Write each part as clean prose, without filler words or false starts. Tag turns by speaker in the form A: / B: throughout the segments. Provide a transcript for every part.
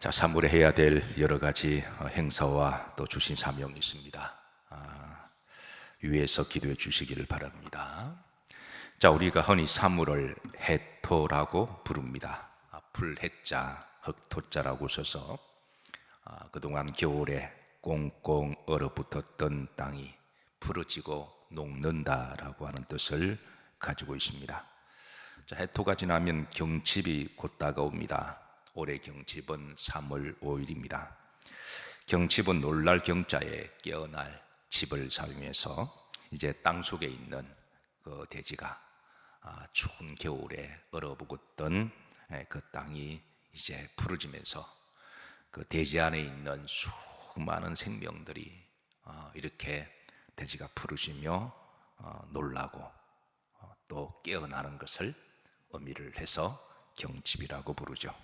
A: 자, 사물에 해야 될 여러 가지 행사와 또 주신 사명이 있습니다. 위에서 기도해 주시기를 바랍니다. 자, 우리가 흔히 사물을 해토라고 부릅니다. 풀해자, 흑토자라고 써서 그동안 겨울에 꽁꽁 얼어붙었던 땅이 풀어지고 녹는다라고 하는 뜻을 가지고 있습니다. 자, 해토가 지나면 경칩이 곧 다가옵니다. 올해 경칩은 3월 5일입니다. 경칩은 놀랄 경자에 깨어날 칩을 사용해서 이제 땅 속에 있는 그 대지가 추운 겨울에 얼어붙었던 그 땅이 이제 푸르지면서 그 대지 안에 있는 수많은 생명들이 이렇게 대지가 푸르지며 놀라고 또 깨어나는 것을 의미를 해서 경칩이라고 부르죠.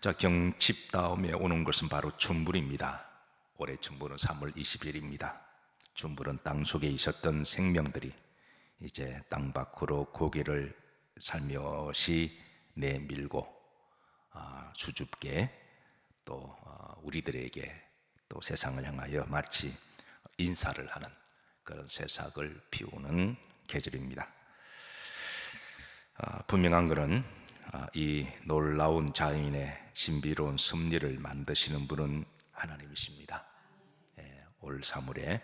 A: 자, 경칩 다음에 오는 것은 바로 춘불입니다. 올해 춘불은 3월 20일입니다. 춘불은 땅 속에 있었던 생명들이 이제 땅 밖으로 고개를 살며시 내밀고 수줍게 또 우리들에게 또 세상을 향하여 마치 인사를 하는 그런 새싹을 피우는 계절입니다. 분명한 것은 이 놀라운 자연의 신비로운 섭리를 만드시는 분은 하나님이십니다. 올 3월에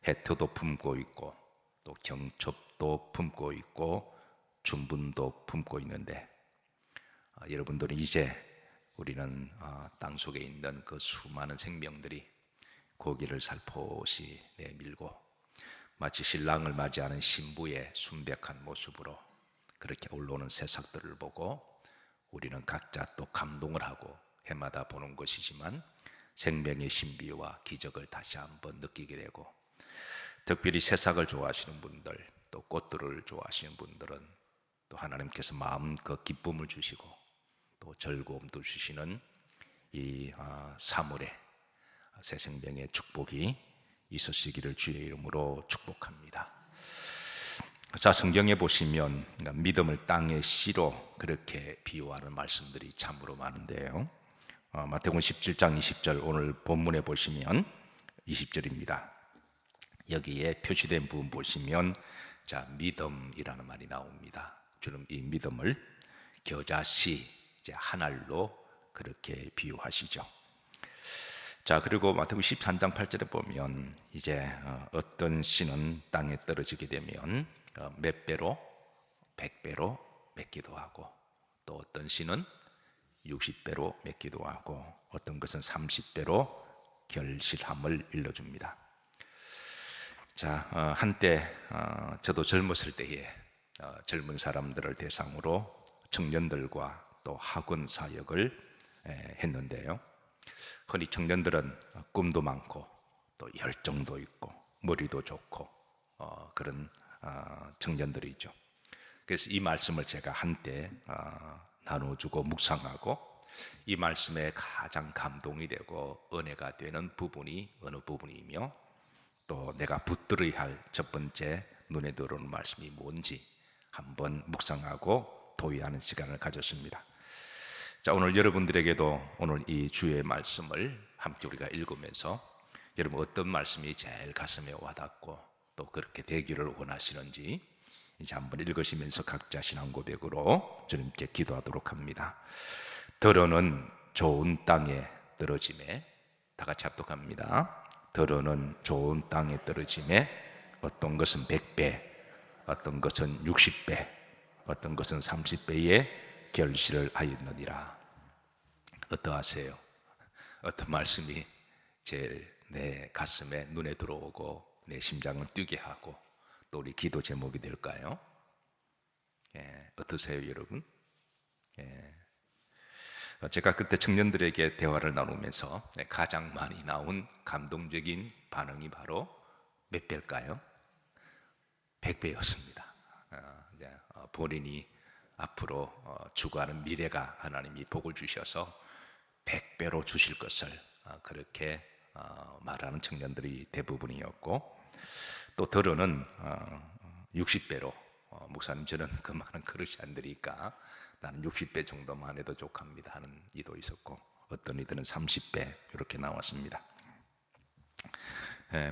A: 해토도 품고 있고 또 경첩도 품고 있고 춘분도 품고 있는데 여러분들은 이제 우리는 땅 속에 있는 그 수많은 생명들이 고기를 살포시 내밀고 마치 신랑을 맞이하는 신부의 순백한 모습으로 그렇게 올라오는 새싹들을 보고 우리는 각자 또 감동을 하고 해마다 보는 것이지만 생명의 신비와 기적을 다시 한번 느끼게 되고, 특별히 새싹을 좋아하시는 분들 또 꽃들을 좋아하시는 분들은 또 하나님께서 마음껏 기쁨을 주시고 또 즐거움도 주시는 이 3월에 새 생명의 축복이 있으시기를 주의 이름으로 축복합니다. 자, 성경에 보시면 믿음을 땅의 씨로 그렇게 비유하는 말씀들이 참으로 많은데요. 마태복음 17장 20절 오늘 본문에 보시면 20절입니다. 여기에 표시된 부분 보시면 자, 믿음이라는 말이 나옵니다. 주는 이 믿음을 겨자씨, 이제 한 알로 그렇게 비유하시죠. 자, 그리고 마태복음 13장 8절에 보면 이제 어떤 씨는 땅에 떨어지게 되면 몇 배로 100배로 맺기도 하고 또 어떤 씨는 60배로 맺기도 하고 어떤 것은 30배로 결실함을 일러줍니다. 자, 한때 저도 젊었을 때에 젊은 사람들을 대상으로 청년들과 또 학원 사역을 했는데요. 흔히 청년들은 꿈도 많고 또 열정도 있고 머리도 좋고 그런 청년들이죠. 그래서 이 말씀을 제가 한때 나눠주고 묵상하고 이 말씀에 가장 감동이 되고 은혜가 되는 부분이 어느 부분이며 또 내가 붙들어야 할 첫 번째 눈에 들어오는 말씀이 뭔지 한번 묵상하고 도의하는 시간을 가졌습니다. 자, 오늘 여러분들에게도 오늘 이 주의 말씀을 함께 우리가 읽으면서 여러분 어떤 말씀이 제일 가슴에 와닿고 또 그렇게 되기를 원하시는지 이제 한번 읽으시면서 각자 신앙 고백으로 주님께 기도하도록 합니다. 들어는 좋은 땅에 떨어짐에, 다 같이 합독합니다. 들어는 좋은 땅에 떨어짐에 어떤 것은 100배, 어떤 것은 60배, 어떤 것은 30배의 결실을 하였느니라. 어떠하세요? 어떤 말씀이 제일 내 가슴에 눈에 들어오고 내 심장을 뛰게 하고 또 우리 기도 제목이 될까요? 어떠세요, 여러분? 제가 그때 청년들에게 대화를 나누면서 가장 많이 나온 감동적인 반응이 바로 몇 배일까요? 100배였습니다. 본인이 앞으로 추구하는 미래가 하나님이 복을 주셔서 100배로 주실 것을 그렇게 말하는 청년들이 대부분이었고, 또 들어는 60배로 목사님 저는 그 많은 그릇이 안 되니까 나는 60배 정도만 해도 족합니다 하는 이도 있었고, 어떤 이들은 30배 이렇게 나왔습니다.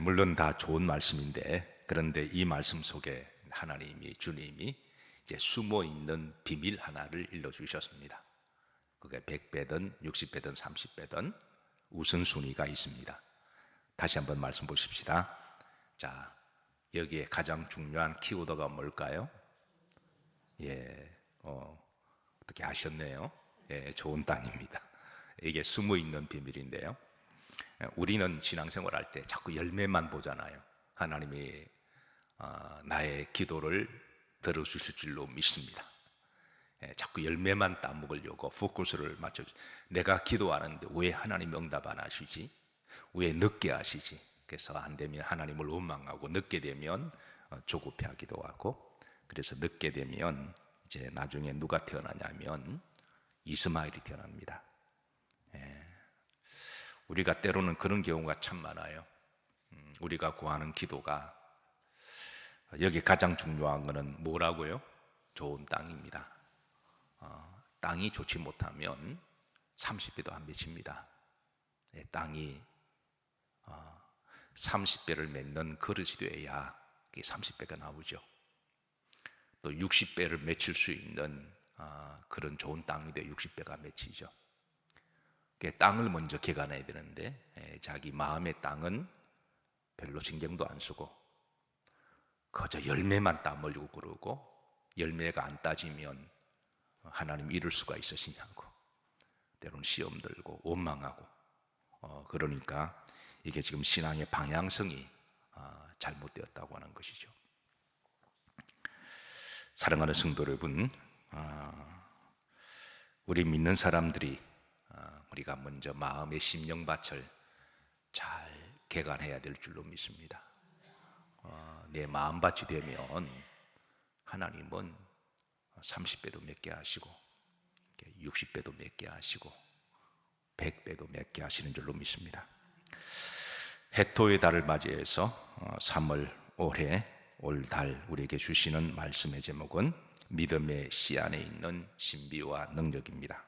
A: 물론 다 좋은 말씀인데, 그런데 이 말씀 속에 하나님이, 주님이 이제 숨어 있는 비밀 하나를 일러 주셨습니다. 그게 100배든 60배든 30배든 우선순위가 있습니다. 다시 한번 말씀 보십시다. 자, 여기에 가장 중요한 키워드가 뭘까요? 어떻게 아셨네요? 좋은 땅입니다. 이게 숨어 있는 비밀인데요. 우리는 신앙생활 할 때 자꾸 열매만 보잖아요. 하나님이 나의 기도를 들어주실 줄로 믿습니다. 자꾸 열매만 따먹으려고 포커스를 맞춰주지. 내가 기도하는데 왜 하나님 응답 안 하시지? 왜 늦게 하시지? 그래서 안 되면 하나님을 원망하고, 늦게 되면 조급해하기도 하고, 그래서 늦게 되면 이제 나중에 누가 태어나냐면 이스마엘이 태어납니다. 우리가 때로는 그런 경우가 참 많아요. 우리가 구하는 기도가, 여기 가장 중요한 것은 뭐라고요? 좋은 땅입니다. 땅이 좋지 못하면 30배도 안 맺힙니다. 땅이 30배를 맺는 그릇이 돼야 30배가 나오죠. 또 60배를 맺힐 수 있는 그런 좋은 땅이 돼 60배가 맺히죠. 땅을 먼저 개간해야 되는데, 자기 마음의 땅은 별로 신경도 안 쓰고 그저 열매만 따먹으려고 그러고, 열매가 안 따지면 하나님 이룰 수가 있으시냐고, 때로는 시험 들고 원망하고, 그러니까 이게 지금 신앙의 방향성이 잘못되었다고 하는 것이죠. 사랑하는 성도 여러분, 우리 믿는 사람들이 우리가 먼저 마음의 심령밭을 잘 개간해야 될 줄로 믿습니다. 내 마음밭이 되면 하나님은 30배도 맺게 하시고, 60배도 맺게 하시고, 100배도 맺게 하시는 줄로 믿습니다. 해토의 달을 맞이해서 3월 올해 올 달 우리에게 주시는 말씀의 제목은 믿음의 씨 안에 있는 신비와 능력입니다.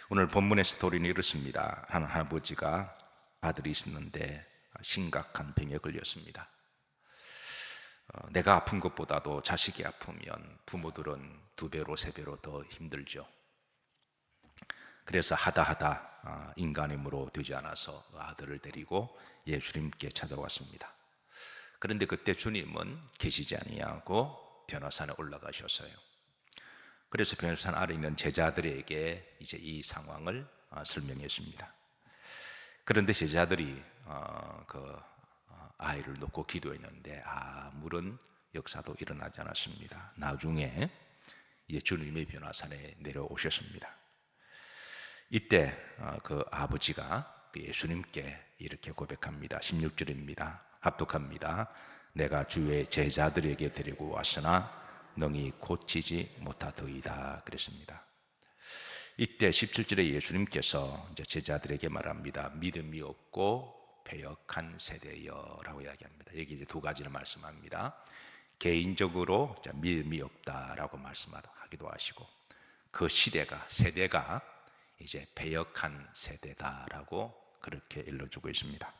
A: 오늘 본문의 스토리는 이렇습니다. 한 할아버지가 아들이 있었는데 심각한 병에 걸렸습니다. 내가 아픈 것보다도 자식이 아프면 부모들은 2배로 3배로 더 힘들죠. 그래서 하다 인간의 힘으로 되지 않아서 아들을 데리고 예수님께 찾아왔습니다. 그런데 그때 주님은 계시지 아니하고 변화산에 올라가셨어요. 그래서 변화산 아래 있는 제자들에게 이제 이 상황을 설명했습니다. 그런데 제자들이 그 아이를 놓고 기도했는데 아무런 역사도 일어나지 않았습니다. 나중에 이제 주님의 변화산에 내려오셨습니다. 이때 그 아버지가 예수님께 이렇게 고백합니다. 16절입니다. 합독합니다. 내가 주의 제자들에게 데리고 왔으나 능히 고치지 못하더이다 그랬습니다. 이때 17절에 예수님께서 이제 제자들에게 말합니다. 믿음이 없고 배역한 세대여라고 이야기합니다. 여기 이제 2가지를 말씀합니다. 개인적으로 믿음이 없다라고 말씀하기도 하시고, 그 세대가 이제 배역한 세대다라고 그렇게 일러주고 있습니다.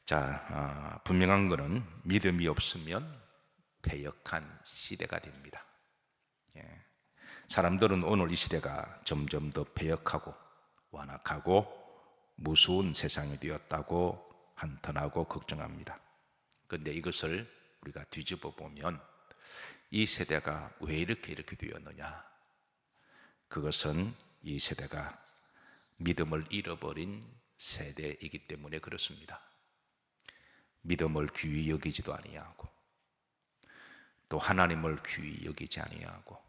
A: 자, 분명한 것은 믿음이 없으면 배역한 시대가 됩니다. 사람들은 오늘 이 시대가 점점 더 배역하고 완악하고 무서운 세상이 되었다고 한탄하고 걱정합니다. 그런데 이것을 우리가 뒤집어 보면 이 세대가 왜 이렇게 되었느냐? 그것은 이 세대가 믿음을 잃어버린 세대이기 때문에 그렇습니다. 믿음을 귀히 여기지도 아니하고, 또 하나님을 귀히 여기지 아니하고,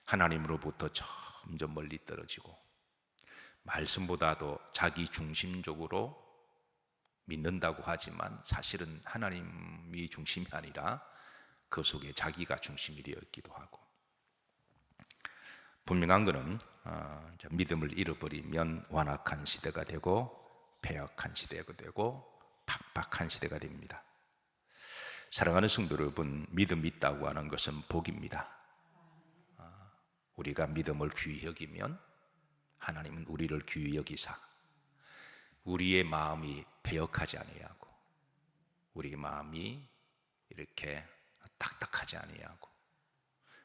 A: 하나님으로부터 점점 멀리 떨어지고, 말씀보다도 자기 중심적으로 믿는다고 하지만 사실은 하나님이 중심이 아니라 그 속에 자기가 중심이 되어 있기도 하고, 분명한 것은 믿음을 잃어버리면 완악한 시대가 되고 패역한 시대가 되고 팍팍한 시대가 됩니다. 사랑하는 성도 여러분, 믿음이 있다고 하는 것은 복입니다. 우리가 믿음을 귀히 여기면 하나님은 우리를 귀히 여기사 우리의 마음이 배역하지 아니하고 우리의 마음이 이렇게 딱딱하지 아니하고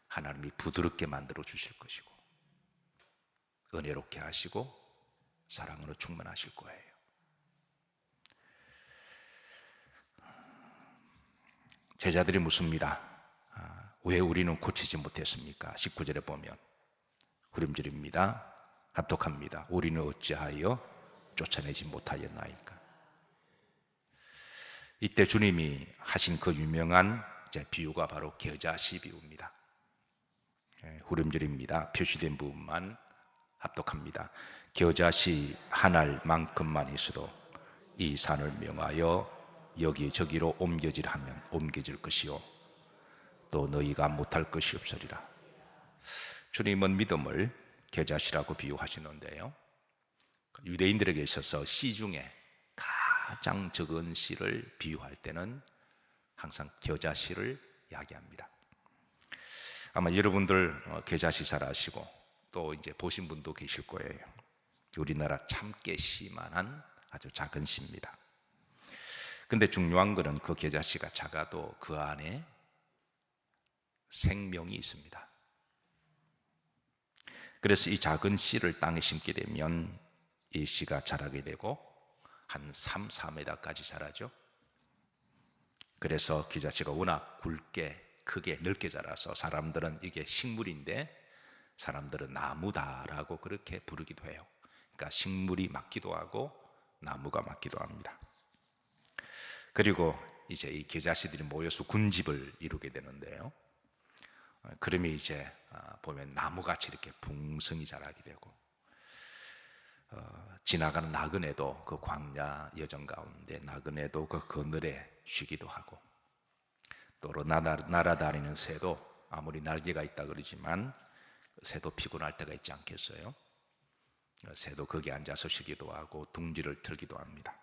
A: 하나님이 부드럽게 만들어 주실 것이고 은혜롭게 하시고 사랑으로 충만하실 거예요. 제자들이 묻습니다. 왜 우리는 고치지 못했습니까? 19절에 보면 후렴절입니다. 합독합니다. 우리는 어찌하여 쫓아내지 못하였나이까? 이때 주님이 하신 그 유명한 비유가 바로 겨자씨 비유입니다. 후렴절입니다. 표시된 부분만 합독합니다. 겨자씨 한 알만큼만 있어도 이 산을 명하여 여기저기로 옮겨질 하면 옮겨질 것이요 또 너희가 못할 것이 없으리라. 주님은 믿음을 겨자씨라고 비유하시는데요, 유대인들에게 있어서 씨 중에 가장 적은 씨를 비유할 때는 항상 겨자씨를 이야기합니다. 아마 여러분들 겨자씨 잘 아시고 또 이제 보신 분도 계실 거예요. 우리나라 참깨 씨만한 아주 작은 씨입니다. 근데 중요한 것은 그 겨자씨가 작아도 그 안에 생명이 있습니다. 그래서 이 작은 씨를 땅에 심게 되면 이 씨가 자라게 되고 한 3, 4m까지 자라죠. 그래서 겨자씨가 워낙 굵게 크게 넓게 자라서 사람들은 이게 식물인데 사람들은 나무다라고 그렇게 부르기도 해요. 그러니까 식물이 맞기도 하고 나무가 맞기도 합니다. 그리고 이제 이 겨자씨들이 모여서 군집을 이루게 되는데요, 그러면 이제 보면 나무같이 이렇게 풍성히 자라게 되고 지나가는 나그네도 그 광야 여정 가운데 나그네도 그 그늘에 쉬기도 하고 또 날아다니는 새도 아무리 날개가 있다 그러지만 새도 피곤할 때가 있지 않겠어요? 새도 거기 앉아서 쉬기도 하고 둥지를 틀기도 합니다.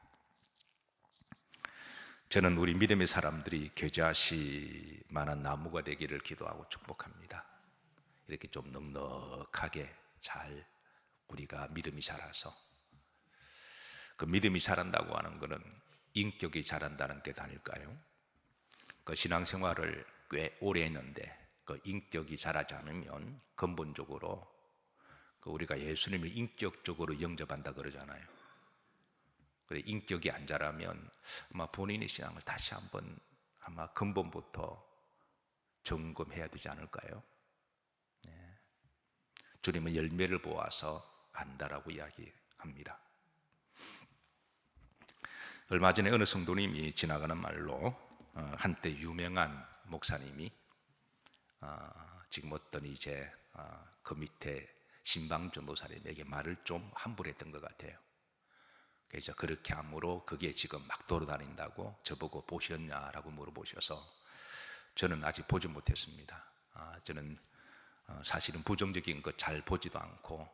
A: 저는 우리 믿음의 사람들이 겨자씨만한 나무가 되기를 기도하고 축복합니다. 이렇게 좀 넉넉하게 잘 우리가 믿음이 자라서, 그 믿음이 자란다고 하는 것은 인격이 자란다는 게 아닐까요? 그 신앙생활을 꽤 오래 했는데 그 인격이 자라지 않으면 근본적으로 그 우리가 예수님을 인격적으로 영접한다 그러잖아요. 그래, 인격이 안 자라면 아마 본인의 신앙을 다시 한번 아마 근본부터 점검해야 되지 않을까요? 네. 주님은 열매를 보아서 안다라고 이야기합니다. 얼마 전에 어느 성도님이 지나가는 말로 한때 유명한 목사님이 지금 어떤 이제 그 밑에 신방 전도사님에게 말을 좀 함부로 했던 것 같아요. 그래서 그렇게 함으로 그게 지금 막 돌아다닌다고 저보고 보셨냐라고 물어보셔서 저는 아직 보지 못했습니다. 저는 사실은 부정적인 것 잘 보지도 않고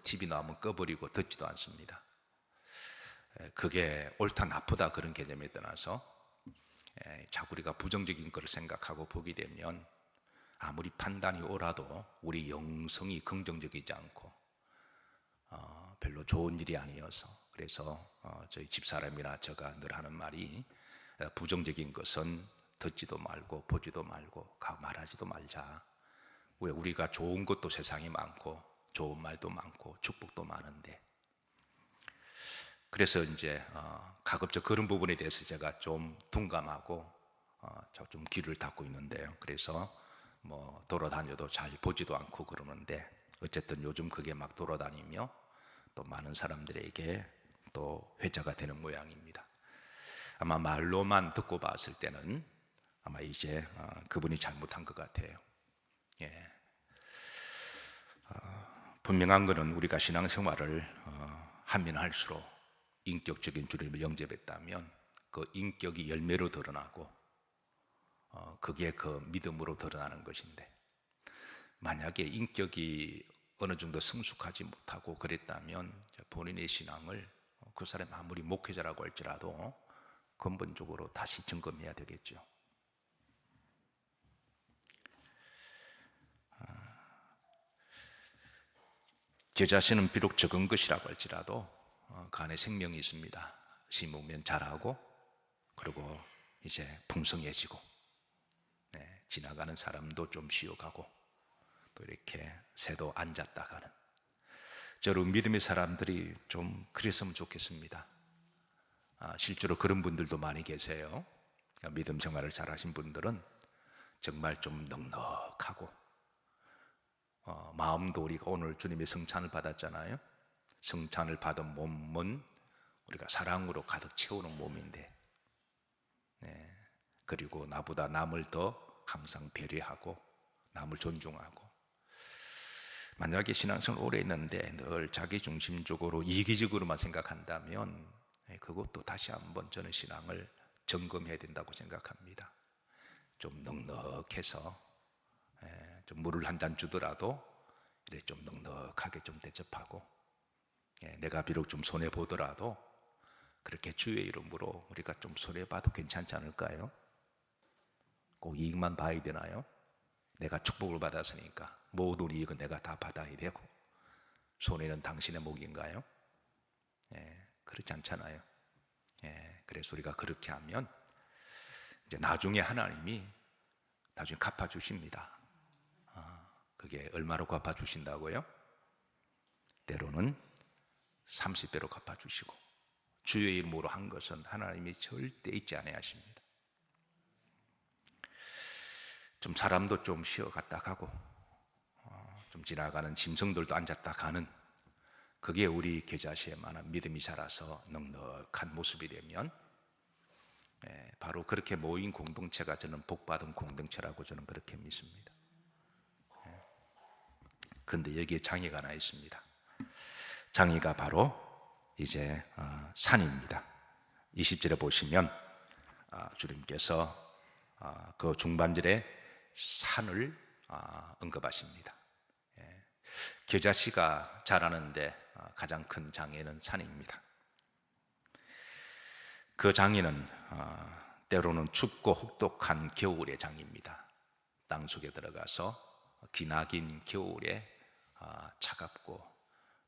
A: TV 나오면 꺼버리고 듣지도 않습니다. 그게 옳다 나쁘다 그런 개념에 떠나서 자꾸 우리가 부정적인 것을 생각하고 보게 되면 아무리 판단이 옳아도 우리 영성이 긍정적이지 않고 별로 좋은 일이 아니어서, 그래서 저희 집사람이나 제가 늘 하는 말이 부정적인 것은 듣지도 말고 보지도 말고 말하지도 말자. 왜 우리가 좋은 것도 세상에 많고 좋은 말도 많고 축복도 많은데, 그래서 이제 가급적 그런 부분에 대해서 제가 좀 둔감하고 좀 귀를 닫고 있는데요. 그래서 뭐 돌아다녀도 잘 보지도 않고 그러는데 어쨌든 요즘 그게 막 돌아다니며 또 많은 사람들에게 또 회자가 되는 모양입니다. 아마 말로만 듣고 봤을 때는 아마 이제 그분이 잘못한 것 같아요. 예. 분명한 것은 우리가 신앙생활을 하면 할수록 인격적인 주님을 영접했다면 그 인격이 열매로 드러나고 그게 그 믿음으로 드러나는 것인데, 만약에 인격이 어느 정도 성숙하지 못하고 그랬다면 본인의 신앙을 그 사람 아무리 목회자라고 할지라도 근본적으로 다시 점검해야 되겠죠. 겨자씨는 비록 적은 것이라고 할지라도 그 안에 생명이 있습니다. 심으면 자라고, 그리고 이제 풍성해지고, 지나가는 사람도 좀 쉬어가고, 또 이렇게 새도 앉았다 가는, 저런 믿음의 사람들이 좀 그랬으면 좋겠습니다. 실제로 그런 분들도 많이 계세요. 믿음 생활을 잘하신 분들은 정말 좀 넉넉하고, 마음도, 우리가 오늘 주님의 성찬을 받았잖아요. 성찬을 받은 몸은 우리가 사랑으로 가득 채우는 몸인데, 그리고 나보다 남을 더 항상 배려하고 남을 존중하고, 만약에 신앙생활 오래 했는데 늘 자기 중심적으로 이기적으로만 생각한다면 그것도 다시 한번 저는 신앙을 점검해야 된다고 생각합니다. 좀 넉넉해서 좀 물을 한 잔 주더라도 이렇게 좀 넉넉하게 좀 대접하고, 내가 비록 좀 손해 보더라도 그렇게 주의 이름으로 우리가 좀 손해 봐도 괜찮지 않을까요? 꼭 이익만 봐야 되나요? 내가 축복을 받았으니까 모든 이익은 내가 다 받아야 되고 손해는 당신의 몫인가요? 그렇지 않잖아요. 그래서 우리가 그렇게 하면 이제 나중에 하나님이 나중에 갚아주십니다. 그게 얼마로 갚아주신다고요? 때로는 30배로 갚아주시고, 주의 이름으로 한 것은 하나님이 절대 잊지 않아야 하십니다. 좀 사람도 좀 쉬어갔다 가고, 좀 지나가는 짐승들도 앉았다 가는, 그게 우리 겨자씨에만한 믿음이 자라서 넉넉한 모습이 되면, 바로 그렇게 모인 공동체가 저는 복받은 공동체라고 저는 그렇게 믿습니다. 그런데 여기에 장애가 하나 있습니다. 장애가 바로 이제 산입니다. 20절에 보시면 주님께서 그 중반절에 산을 언급하십니다. 겨자씨가 자라는데 가장 큰 장애는 산입니다. 그 장애는 때로는 춥고 혹독한 겨울의 장애입니다. 땅속에 들어가서 기나긴 겨울에 차갑고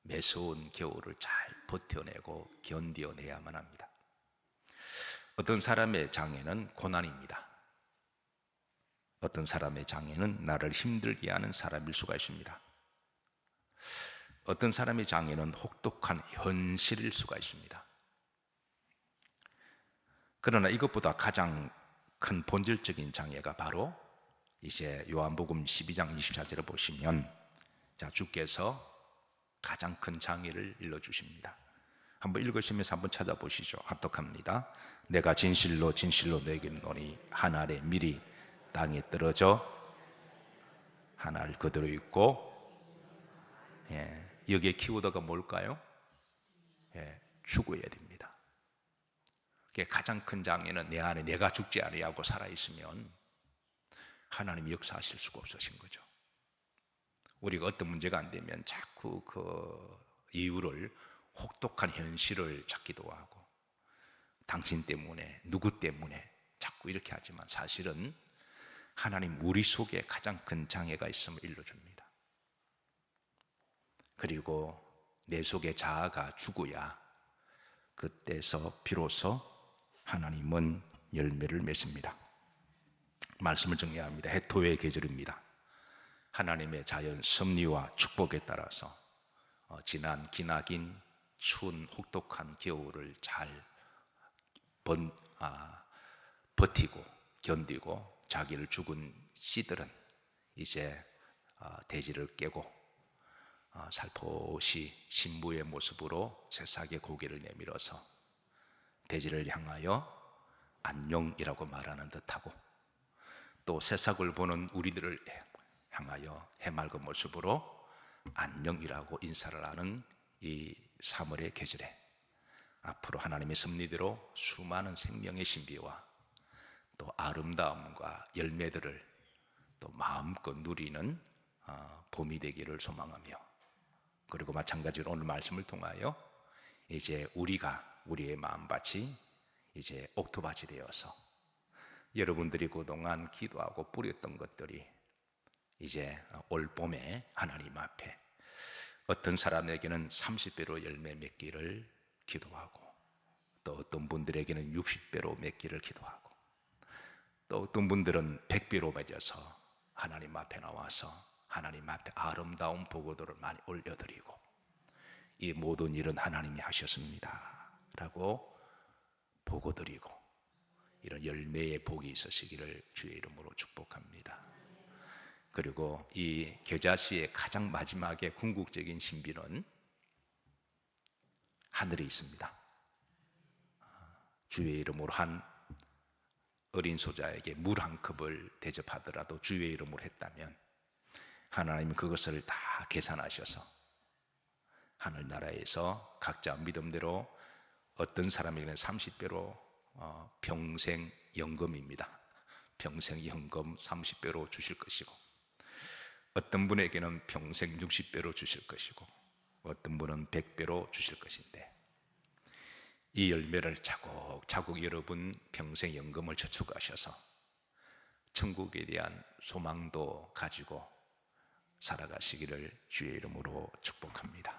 A: 매서운 겨울을 잘 버텨내고 견뎌내야만 합니다. 어떤 사람의 장애는 고난입니다. 어떤 사람의 장애는 나를 힘들게 하는 사람일 수가 있습니다. 어떤 사람의 장애는 혹독한 현실일 수가 있습니다. 그러나 이것보다 가장 큰 본질적인 장애가 바로 이제 요한복음 12장 24절을 보시면, 자, 주께서 가장 큰 장애를 일러주십니다. 한번 읽으시면서 한번 찾아보시죠. 합독합니다. 내가 진실로 진실로 너에게 이르노니 한 알의 밀이 땅에 떨어져 한 알 그대로 있고, 여기에 키워드가 뭘까요? 죽어야 됩니다. 가장 큰 장애는 내 안에 내가 죽지 아니하고 살아있으면 하나님이 역사하실 수가 없으신 거죠. 우리가 어떤 문제가 안 되면 자꾸 그 이유를 혹독한 현실을 찾기도 하고, 당신 때문에, 누구 때문에 자꾸 이렇게 하지만, 사실은 하나님 우리 속에 가장 큰 장애가 있음을 일러줍니다. 그리고 내 속에 자아가 죽어야 그때서 비로소 하나님은 열매를 맺습니다. 말씀을 정리합니다. 해토의 계절입니다. 하나님의 자연 섭리와 축복에 따라서 지난 기나긴 추운 혹독한 겨울을 잘 버티고 견디고, 자기를 죽은 씨들은 이제 대지를 깨고 살포시 신부의 모습으로 새싹의 고개를 내밀어서 대지를 향하여 안녕이라고 말하는 듯하고, 또 새싹을 보는 우리들을 향하여 해맑은 모습으로 안녕이라고 인사를 하는 이 3월의 계절에 앞으로 하나님의 섭리대로 수많은 생명의 신비와 또 아름다움과 열매들을 또 마음껏 누리는 봄이 되기를 소망하며, 그리고 마찬가지로 오늘 말씀을 통하여 이제 우리의 마음밭이 이제 옥토밭이 되어서 여러분들이 그동안 기도하고 뿌렸던 것들이 이제 올 봄에 하나님 앞에 어떤 사람에게는 30배로 열매 맺기를 기도하고, 또 어떤 분들에게는 60배로 맺기를 기도하고, 또 어떤 분들은 100배로 맺어서 하나님 앞에 나와서 하나님 앞에 아름다운 보고도를 많이 올려드리고, 이 모든 일은 하나님이 하셨습니다 라고 보고드리고, 이런 열매의 복이 있으시기를 주의 이름으로 축복합니다. 그리고 이 겨자씨의 가장 마지막에 궁극적인 신비는 하늘에 있습니다. 주의 이름으로 한 어린 소자에게 물 한 컵을 대접하더라도 주의 이름으로 했다면 하나님은 그것을 다 계산하셔서 하늘나라에서 각자 믿음대로, 어떤 사람에게는 30배로 평생 연금입니다. 평생 연금 30배로 주실 것이고, 어떤 분에게는 평생 60배로 주실 것이고, 어떤 분은 100배로 주실 것인데, 이 열매를 차곡차곡 여러분 평생 연금을 저축하셔서 천국에 대한 소망도 가지고 살아가시기를 주의 이름으로 축복합니다.